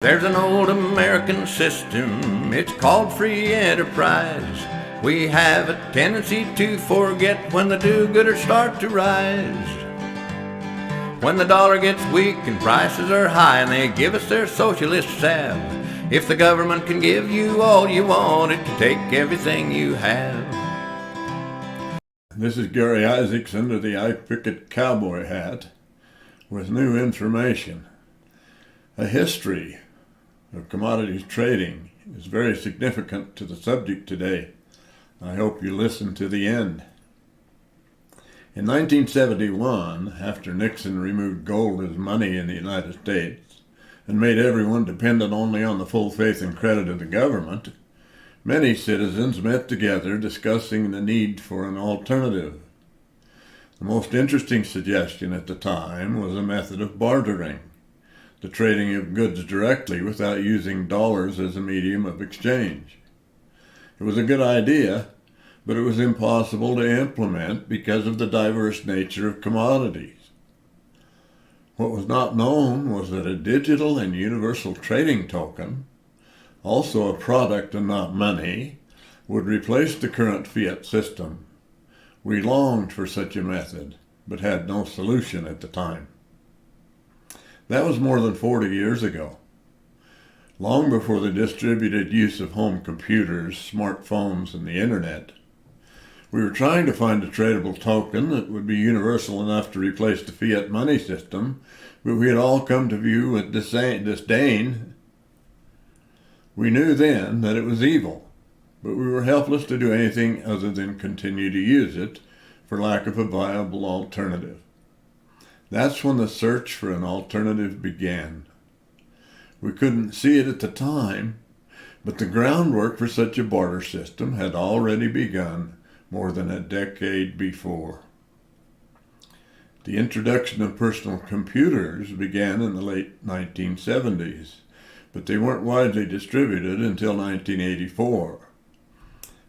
There's an old American system, it's called free enterprise. We have a tendency to forget when the do-gooders start to rise. When the dollar gets weak and prices are high and they give us their socialist salve. If the government can give you all you want, it can take everything you have. This is Gary Isaacs under the Ike Pickett cowboy hat with new information. A history of commodities trading is very significant to the subject today. I hope you listen to the end. In 1971, after Nixon removed gold as money in the United States and made everyone dependent only on the full faith and credit of the government, many citizens met together discussing the need for an alternative. The most interesting suggestion at the time was a method of bartering, the trading of goods directly without using dollars as a medium of exchange. It was a good idea, but it was impossible to implement because of the diverse nature of commodities. What was not known was that a digital and universal trading token, also a product and not money, would replace the current fiat system. We longed for such a method, but had no solution at the time. That was more than 40 years ago. Long before the distributed use of home computers, smartphones, and the internet, we were trying to find a tradable token that would be universal enough to replace the fiat money system, but we had all come to view with disdain. We knew then that it was evil, but we were helpless to do anything other than continue to use it for lack of a viable alternative. That's when the search for an alternative began. We couldn't see it at the time, but the groundwork for such a barter system had already begun more than a decade before. The introduction of personal computers began in the late 1970s, but they weren't widely distributed until 1984.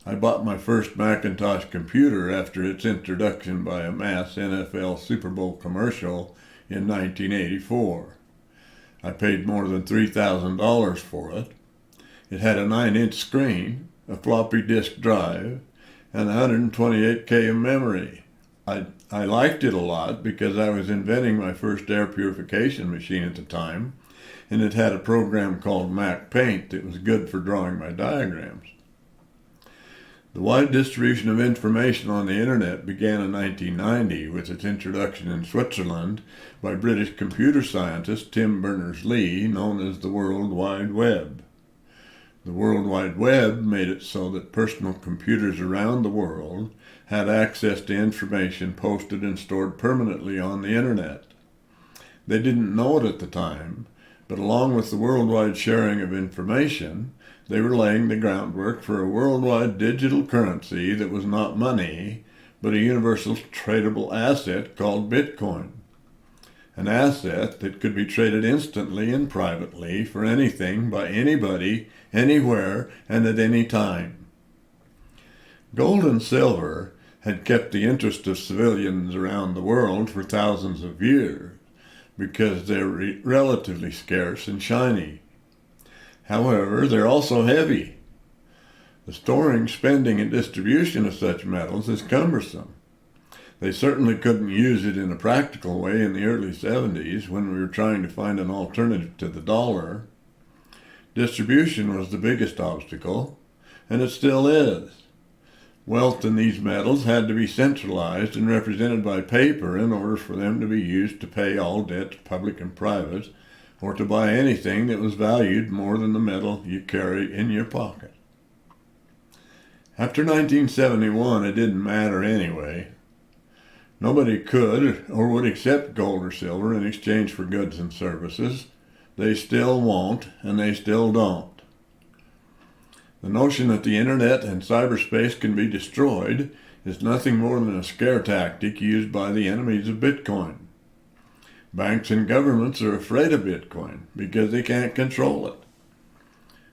I bought my first Macintosh computer after its introduction by a mass NFL Super Bowl commercial in 1984. I paid more than $3,000 for it. It had a 9-inch screen, a floppy disk drive, and 128K of memory. I liked it a lot because I was inventing my first air purification machine at the time, and it had a program called Mac Paint that was good for drawing my diagrams. The wide distribution of information on the internet began in 1990 with its introduction in Switzerland by British computer scientist Tim Berners-Lee, known as the World Wide Web. The World Wide Web made it so that personal computers around the world had access to information posted and stored permanently on the internet. They didn't know it at the time, but along with the worldwide sharing of information, they were laying the groundwork for a worldwide digital currency that was not money, but a universal tradable asset called Bitcoin. An asset that could be traded instantly and privately for anything by anybody, anywhere, and at any time. Gold and silver had kept the interest of civilians around the world for thousands of years because they're relatively scarce and shiny. However, they're also heavy. The storing, spending, and distribution of such metals is cumbersome. They certainly couldn't use it in a practical way in the early 70s when we were trying to find an alternative to the dollar. Distribution was the biggest obstacle, and it still is. Wealth in these metals had to be centralized and represented by paper in order for them to be used to pay all debts, public and private, or to buy anything that was valued more than the metal you carry in your pocket. After 1971, it didn't matter anyway. Nobody could or would accept gold or silver in exchange for goods and services. They still won't, and they still don't. The notion that the internet and cyberspace can be destroyed is nothing more than a scare tactic used by the enemies of Bitcoin. Banks and governments are afraid of Bitcoin because they can't control it.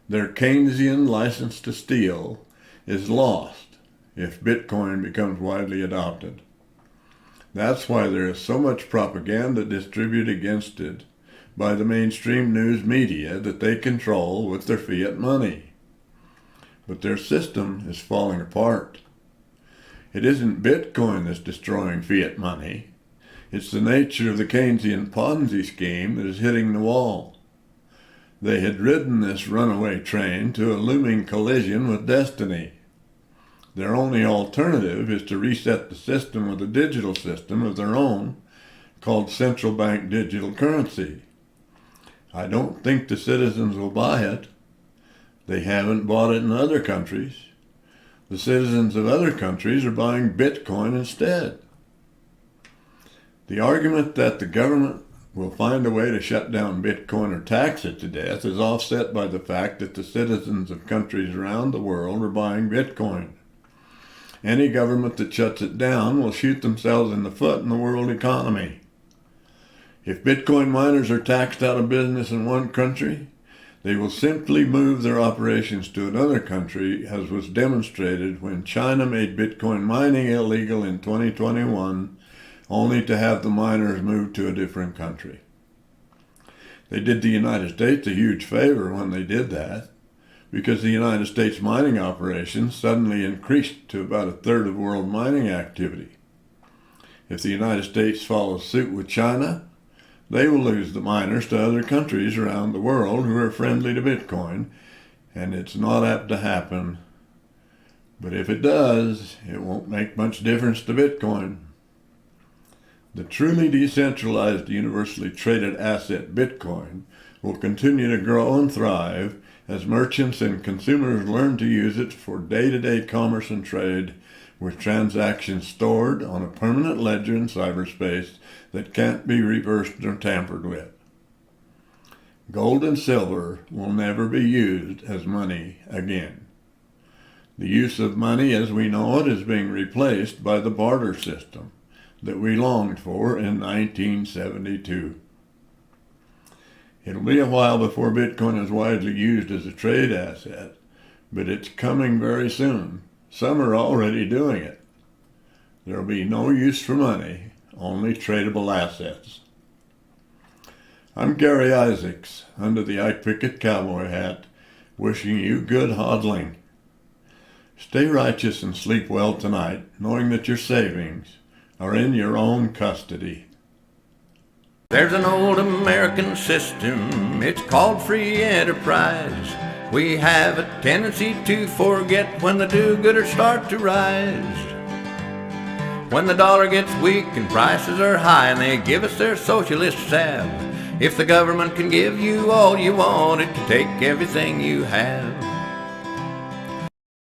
Their Keynesian license to steal is lost if Bitcoin becomes widely adopted. That's why there is so much propaganda distributed against it by the mainstream news media that they control with their fiat money. But their system is falling apart. It isn't Bitcoin that's destroying fiat money. It's the nature of the Keynesian Ponzi scheme that is hitting the wall. They had ridden this runaway train to a looming collision with destiny. Their only alternative is to reset the system with a digital system of their own called central bank digital currency. I don't think the citizens will buy it. They haven't bought it in other countries. The citizens of other countries are buying Bitcoin instead. The argument that the government will find a way to shut down Bitcoin or tax it to death is offset by the fact that the citizens of countries around the world are buying Bitcoin. Any government that shuts it down will shoot themselves in the foot in the world economy. If Bitcoin miners are taxed out of business in one country, they will simply move their operations to another country, as was demonstrated when China made Bitcoin mining illegal in 2021, only to have the miners moved to a different country. They did the United States a huge favor when they did that, because the United States mining operations suddenly increased to about a third of world mining activity. If the United States follows suit with China, they will lose the miners to other countries around the world who are friendly to Bitcoin, and it's not apt to happen. But if it does, it won't make much difference to Bitcoin. The truly decentralized, universally traded asset Bitcoin will continue to grow and thrive as merchants and consumers learn to use it for day-to-day commerce and trade, with transactions stored on a permanent ledger in cyberspace that can't be reversed or tampered with. Gold and silver will never be used as money again. The use of money as we know it is being replaced by the barter system that we longed for in 1972. It'll be a while before Bitcoin is widely used as a trade asset, but it's coming very soon. Some are already doing it. There'll be no use for money, only tradable assets. I'm Gary Isaacs, under the Ike Pickett cowboy hat, wishing you good hodling. Stay righteous and sleep well tonight, knowing that your savings are in your own custody. There's an old American system, it's called free enterprise. We have a tendency to forget when the do-gooders start to rise. When the dollar gets weak and prices are high and they give us their socialist salve. If the government can give you all you want, it can take everything you have.